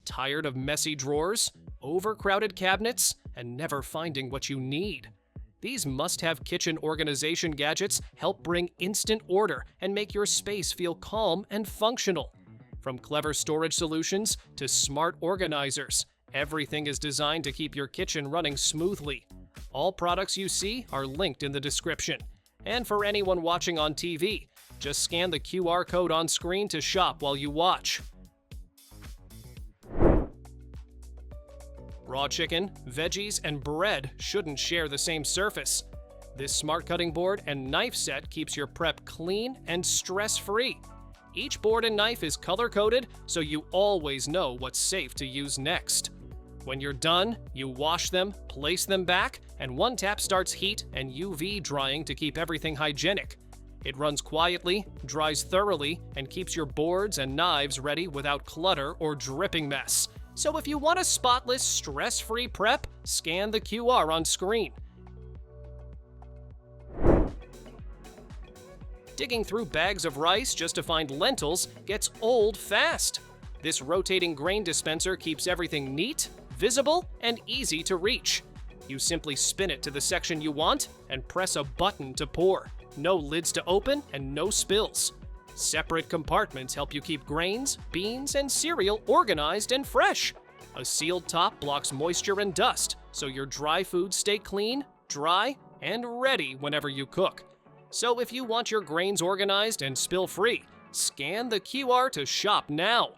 Tired of messy drawers, overcrowded cabinets, and never finding what you need? These must-have kitchen organization gadgets help bring instant order and make your space feel calm and functional. From clever storage solutions to smart organizers, everything is designed to keep your kitchen running smoothly. All products you see are linked in the description. And for anyone watching on TV, just scan the QR code on screen to shop while you watch. Raw chicken, veggies, and bread shouldn't share the same surface. This smart cutting board and knife set keeps your prep clean and stress-free. Each board and knife is color-coded, so you always know what's safe to use next. When you're done, you wash them, place them back, and one tap starts heat and UV drying to keep everything hygienic. It runs quietly, dries thoroughly, and keeps your boards and knives ready without clutter or dripping mess. So if you want a spotless, stress-free prep, scan the QR on screen. Digging through bags of rice just to find lentils gets old fast. This rotating grain dispenser keeps everything neat, visible, and easy to reach. You simply spin it to the section you want and press a button to pour. No lids to open and no spills. Separate compartments help you keep grains, beans, and cereal organized and fresh. A sealed top blocks moisture and dust, so your dry foods stay clean, dry, and ready whenever you cook. So if you want your grains organized and spill-free, scan the QR to shop now.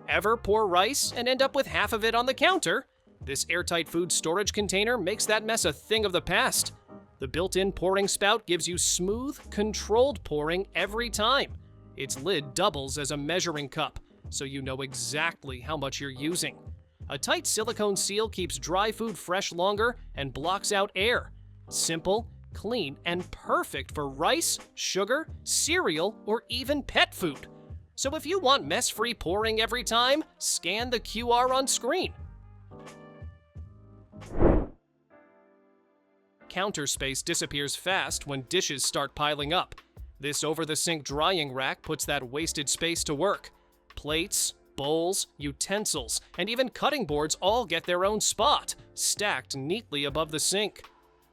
Ever pour rice and end up with half of it on the counter? This airtight food storage container makes that mess a thing of the past. The built-in pouring spout gives you smooth, controlled pouring every time. Its lid doubles as a measuring cup, so you know exactly how much you're using. A tight silicone seal keeps dry food fresh longer and blocks out air. Simple, clean, and perfect for rice, sugar, cereal, or even pet food. So if you want mess-free pouring every time, scan the QR on screen. Counter space disappears fast when dishes start piling up. This over-the-sink drying rack puts that wasted space to work. Plates, bowls, utensils, and even cutting boards all get their own spot, stacked neatly above the sink.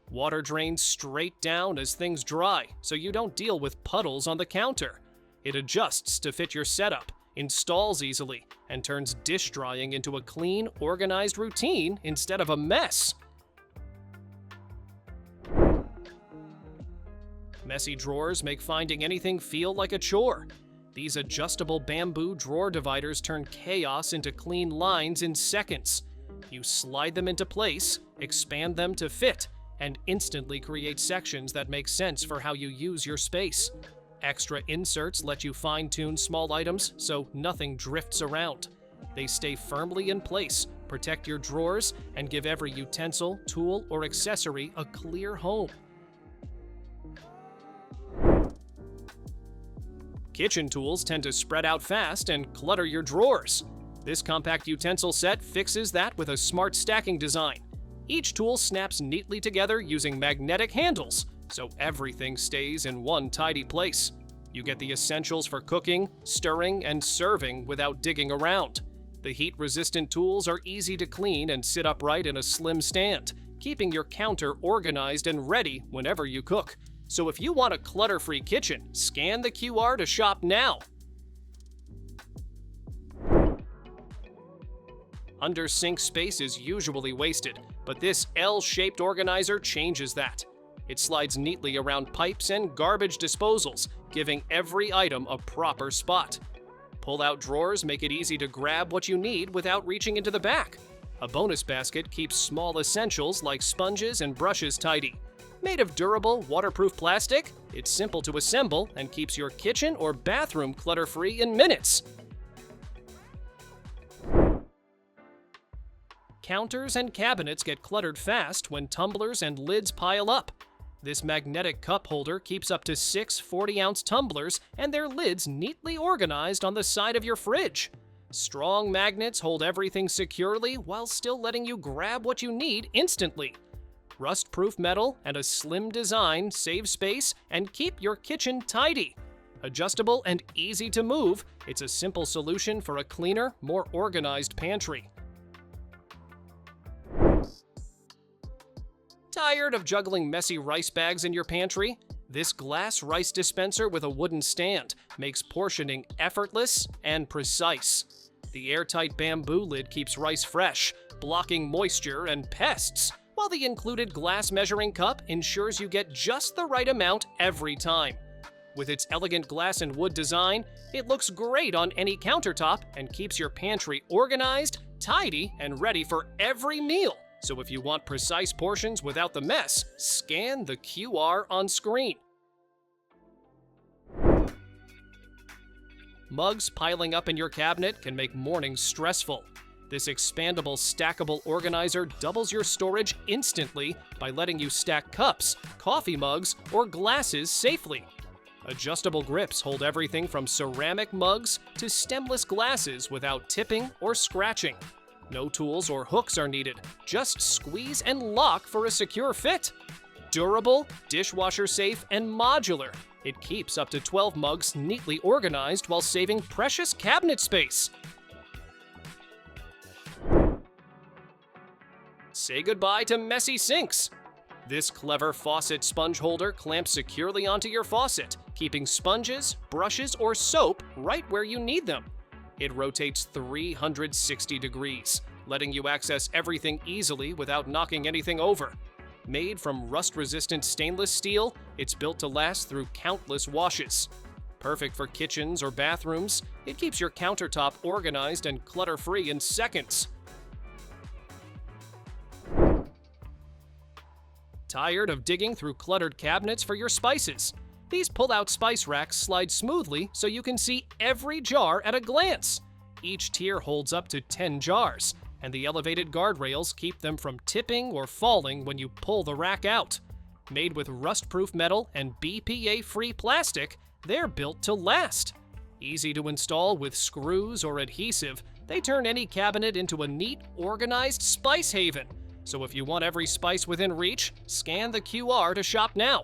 Water drains straight down as things dry, so you don't deal with puddles on the counter. It adjusts to fit your setup, installs easily, and turns dish drying into a clean, organized routine instead of a mess. Messy drawers make finding anything feel like a chore. These adjustable bamboo drawer dividers turn chaos into clean lines in seconds. You slide them into place, expand them to fit, and instantly create sections that make sense for how you use your space. Extra inserts let you fine-tune small items so nothing drifts around. They stay firmly in place, protect your drawers, and give every utensil, tool, or accessory a clear home. Kitchen tools tend to spread out fast and clutter your drawers. This compact utensil set fixes that with a smart stacking design. Each tool snaps neatly together using magnetic handles, so everything stays in one tidy place. You get the essentials for cooking, stirring, and serving without digging around. The heat-resistant tools are easy to clean and sit upright in a slim stand, keeping your counter organized and ready whenever you cook. So if you want a clutter-free kitchen, scan the QR to shop now. Under-sink space is usually wasted, but this L-shaped organizer changes that. It slides neatly around pipes and garbage disposals, giving every item a proper spot. Pull-out drawers make it easy to grab what you need without reaching into the back. A bonus basket keeps small essentials like sponges and brushes tidy. Made of durable, waterproof plastic, it's simple to assemble and keeps your kitchen or bathroom clutter-free in minutes. Counters and cabinets get cluttered fast when tumblers and lids pile up. This magnetic cup holder keeps up to 6 40-ounce tumblers and their lids neatly organized on the side of your fridge. Strong magnets hold everything securely while still letting you grab what you need instantly. Rust-proof metal and a slim design save space and keep your kitchen tidy. Adjustable and easy to move, it's a simple solution for a cleaner, more organized pantry. Tired of juggling messy rice bags in your pantry? This glass rice dispenser with a wooden stand makes portioning effortless and precise. The airtight bamboo lid keeps rice fresh, blocking moisture and pests, while the included glass measuring cup ensures you get just the right amount every time. With its elegant glass and wood design, it looks great on any countertop and keeps your pantry organized, tidy, and ready for every meal. So if you want precise portions without the mess, scan the QR on screen. Mugs piling up in your cabinet can make mornings stressful. This expandable, stackable organizer doubles your storage instantly by letting you stack cups, coffee mugs, or glasses safely. Adjustable grips hold everything from ceramic mugs to stemless glasses without tipping or scratching. No tools or hooks are needed, just squeeze and lock for a secure fit. Durable, dishwasher safe, and modular. It keeps up to 12 mugs neatly organized while saving precious cabinet space. Say goodbye to messy sinks. This clever faucet sponge holder clamps securely onto your faucet, keeping sponges, brushes, or soap right where you need them. It rotates 360 degrees, letting you access everything easily without knocking anything over. Made from rust-resistant stainless steel, it's built to last through countless washes. Perfect for kitchens or bathrooms, it keeps your countertop organized and clutter-free in seconds. Tired of digging through cluttered cabinets for your spices? These pull-out spice racks slide smoothly so you can see every jar at a glance. Each tier holds up to 10 jars, and the elevated guardrails keep them from tipping or falling when you pull the rack out. Made with rust-proof metal and BPA-free plastic, they're built to last. Easy to install with screws or adhesive, they turn any cabinet into a neat, organized spice haven. So if you want every spice within reach, scan the QR to shop now.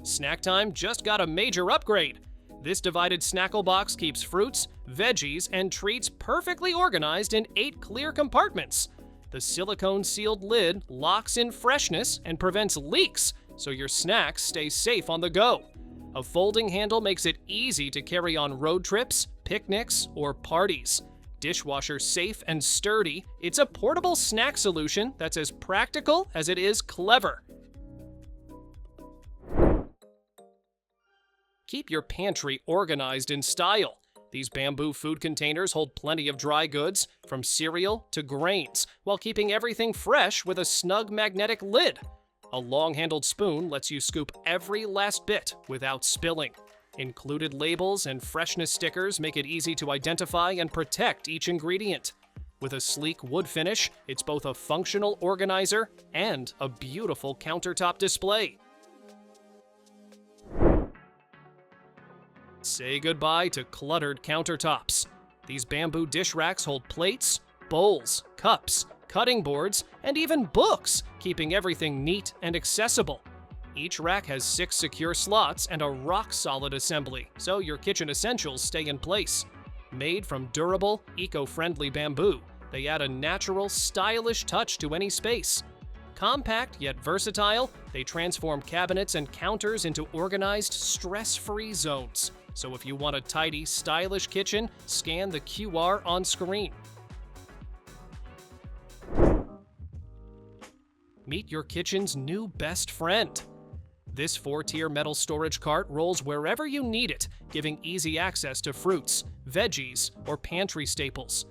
Snack Time just got a major upgrade. This divided snackle box keeps fruits, veggies, and treats perfectly organized in 8 clear compartments. The silicone-sealed lid locks in freshness and prevents leaks, so your snacks stay safe on the go. A folding handle makes it easy to carry on road trips, picnics, or parties. Dishwasher safe and sturdy, it's a portable snack solution that's as practical as it is clever. Keep your pantry organized in style. These bamboo food containers hold plenty of dry goods, from cereal to grains, while keeping everything fresh with a snug magnetic lid. A long-handled spoon lets you scoop every last bit without spilling. Included labels and freshness stickers make it easy to identify and protect each ingredient. With a sleek wood finish, it's both a functional organizer and a beautiful countertop display. Say goodbye to cluttered countertops. These bamboo dish racks hold plates, bowls, cups, cutting boards, and even books, keeping everything neat and accessible. Each rack has 6 secure slots and a rock-solid assembly, so your kitchen essentials stay in place. Made from durable, eco-friendly bamboo, they add a natural, stylish touch to any space. Compact yet versatile, they transform cabinets and counters into organized, stress-free zones. So if you want a tidy, stylish kitchen, scan the QR on screen. Meet your kitchen's new best friend. This 4-tier metal storage cart rolls wherever you need it, giving easy access to fruits, veggies, or pantry staples.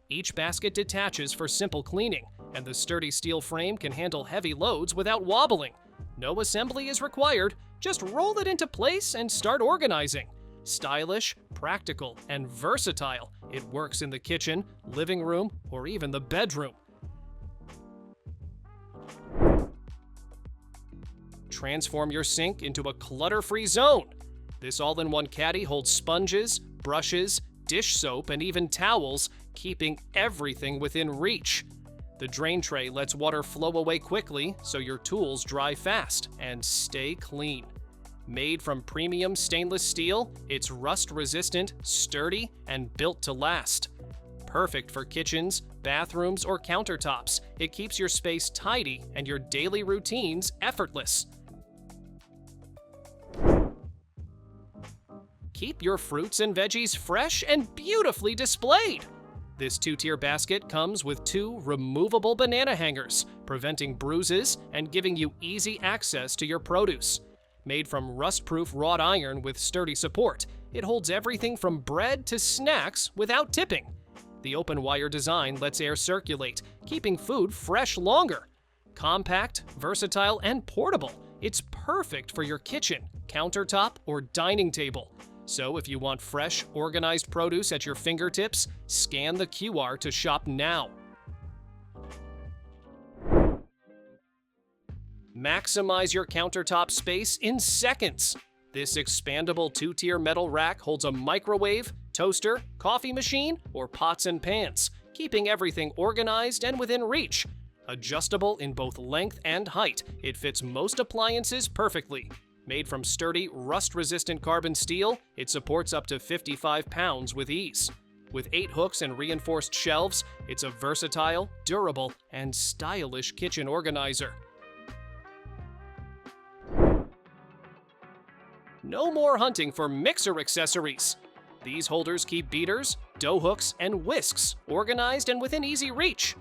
Each basket detaches for simple cleaning, and the sturdy steel frame can handle heavy loads without wobbling. No assembly is required, just roll it into place and start organizing. Stylish, practical, and versatile, it works in the kitchen, living room, or even the bedroom. Transform your sink into a clutter-free zone. This all-in-one caddy holds sponges, brushes, dish soap, and even towels, keeping everything within reach. The drain tray lets water flow away quickly so your tools dry fast and stay clean. Made from premium stainless steel, it's rust-resistant, sturdy, and built to last. Perfect for kitchens, bathrooms, or countertops, it keeps your space tidy and your daily routines effortless. Keep your fruits and veggies fresh and beautifully displayed. This 2-tier basket comes with 2 removable banana hangers, preventing bruises and giving you easy access to your produce. Made from rust-proof wrought iron with sturdy support, it holds everything from bread to snacks without tipping. The open wire design lets air circulate, keeping food fresh longer. Compact, versatile, and portable, it's perfect for your kitchen, countertop, or dining table. So if you want fresh, organized produce at your fingertips, scan the QR to shop now. Maximize your countertop space in seconds. This expandable 2-tier metal rack holds a microwave, toaster, coffee machine, or pots and pans, keeping everything organized and within reach. Adjustable in both length and height, it fits most appliances perfectly. Made from sturdy, rust-resistant carbon steel, it supports up to 55 pounds with ease. With 8 hooks and reinforced shelves, it's a versatile, durable, and stylish kitchen organizer. No more hunting for mixer accessories. These holders keep beaters, dough hooks, and whisks organized and within easy reach.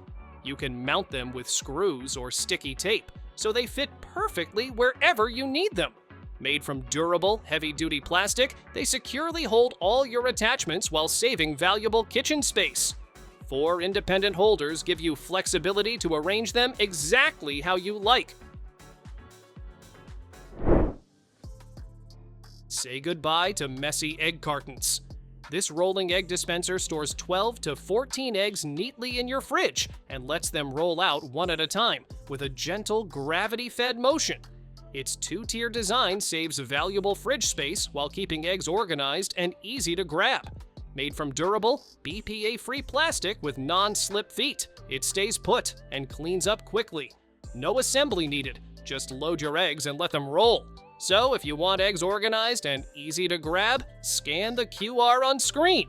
You can mount them with screws or sticky tape, so they fit perfectly wherever you need them. Made from durable, heavy-duty plastic, they securely hold all your attachments while saving valuable kitchen space. 4 independent holders give you flexibility to arrange them exactly how you like. Say goodbye to messy egg cartons. This rolling egg dispenser stores 12 to 14 eggs neatly in your fridge and lets them roll out one at a time with a gentle, gravity-fed motion. Its 2-tier design saves valuable fridge space while keeping eggs organized and easy to grab. Made from durable, BPA-free plastic with non-slip feet, it stays put and cleans up quickly. No assembly needed, just load your eggs and let them roll. So if you want eggs organized and easy to grab, scan the QR on screen.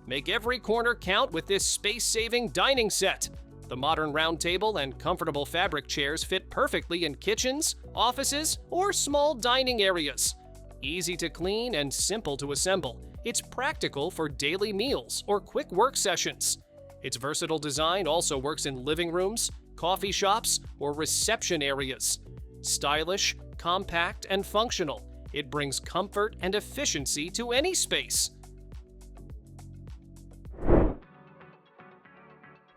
Make every corner count with this space-saving dining set. The modern round table and comfortable fabric chairs fit perfectly in kitchens, offices, or small dining areas. Easy to clean and simple to assemble, it's practical for daily meals or quick work sessions. Its versatile design also works in living rooms, coffee shops, or reception areas. Stylish, compact, and functional, it brings comfort and efficiency to any space.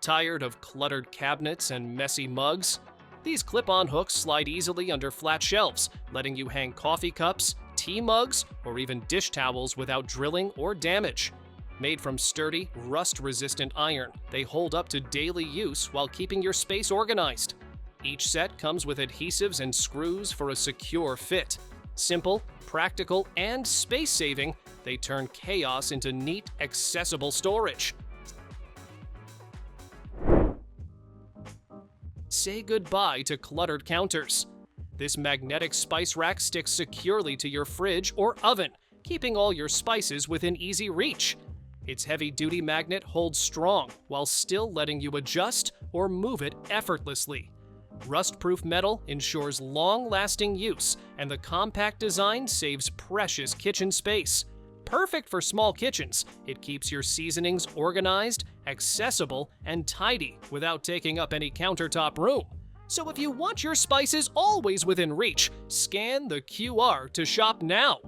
Tired of cluttered cabinets and messy mugs? These clip-on hooks slide easily under flat shelves, letting you hang coffee cups, tea mugs, or even dish towels without drilling or damage. Made from sturdy, rust-resistant iron, they hold up to daily use while keeping your space organized. Each set comes with adhesives and screws for a secure fit. Simple, practical, and space-saving, they turn chaos into neat, accessible storage. Say goodbye to cluttered counters. This magnetic spice rack sticks securely to your fridge or oven, keeping all your spices within easy reach. Its heavy-duty magnet holds strong while still letting you adjust or move it effortlessly. Rust-proof metal ensures long-lasting use, and the compact design saves precious kitchen space. Perfect for small kitchens, it keeps your seasonings organized, accessible, and tidy without taking up any countertop room. So if you want your spices always within reach, scan the QR to shop now.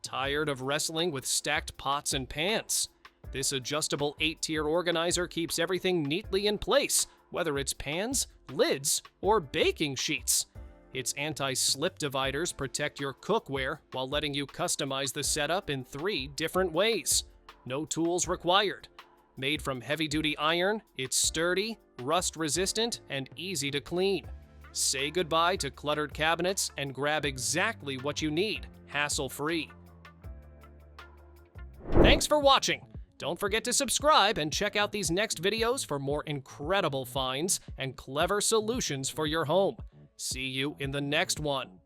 Tired of wrestling with stacked pots and pans? This adjustable 8-tier organizer keeps everything neatly in place, whether it's pans, lids, or baking sheets. Its anti-slip dividers protect your cookware while letting you customize the setup in 3 different ways. No tools required. Made from heavy-duty iron, it's sturdy, rust-resistant, and easy to clean. Say goodbye to cluttered cabinets and grab exactly what you need, hassle-free. Thanks for watching. Don't forget to subscribe and check out these next videos for more incredible finds and clever solutions for your home. See you in the next one.